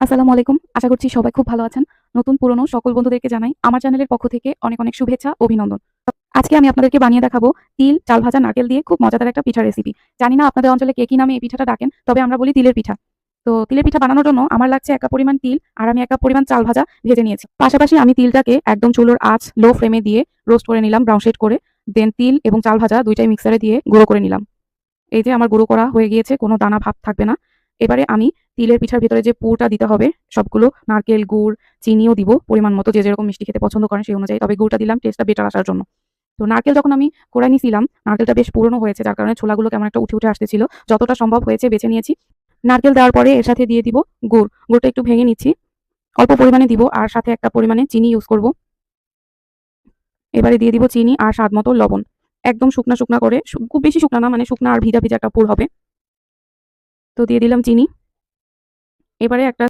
আসসালামু আলাইকুম। আশা করছি সবাই খুব ভালো আছেন। নতুন পুরনো সকল বন্ধুদেরকে জানাই আমার চ্যানেলের পক্ষ থেকে অনেক, অনেক শুভেচ্ছা, অভিনন্দন। আজকে আমি আপনাদেরকে বানিয়ে দেখাবো তিল, চাল ভাজা, নারকেল দিয়ে খুব মজাদার একটা পিঠার রেসিপি। জানি না আপনাদের অঞ্চলে কে কি নামে এই পিঠাটা ডাকেন, তবে আমরা বলি তিলের পিঠা। তো তিলের পিঠা বানানোর জন্য আমার লাগছে ১ কাপ পরিমাণ তিল আর আমি ১ কাপ পরিমাণ চাল ভাজা ভেজে নিয়েছি। পাশাপাশি আমি তিলটাকে একদম চুলোর আঁচ লো ফ্লেমে দিয়ে রোস্ট করে নিলাম, ব্রাউন শেড করে। দেন তিল এবং চাল ভাজা ২ টাই মিক্সারে দিয়ে গুঁড়ো করে নিলাম। এই যে আমার গুঁড়ো করা হয়ে গিয়েছে, কোনো দানা ভাব থাকবে না। এবারে আমি তিলের পিঠার ভেতরে যে পুরটা দিতে হবে সবগুলো নারকেল, গুড়, চিনিও দিব পরিমাণ মতো, যে যেরকম মিষ্টি খেতে পছন্দ করেন সেই অনুযায়ী। তবে গুড়টা দিলাম টেস্টটা বেটার আসার জন্য। তো নারকেল যখন আমি কোড়ায় নিছিলাম, নারকেলটা বেশ পুরনো হয়েছে, যার কারণে ছোলাগুলো কেমন একটা উঠে, উঠে আসতেছিল। যতটা সম্ভব হয়েছে বেছে নিয়েছি। নারকেল দেওয়ার পরে এর সাথে দিয়ে দিব গুড়। গুড়টা একটু ভেঙে নিচ্ছি। অল্প পরিমাণে দিব আর সাথে একটা পরিমাণে চিনি ইউজ করব। এবারে দিয়ে দিব চিনি আর স্বাদ মতো লবণ। একদম শুকনা, শুকনা করে, খুব বেশি শুকনা না, মানে শুকনা আর ভিজা, ভিজা একটা পুর হবে। তো দিয়ে দিলাম চিনি। এবারে একটা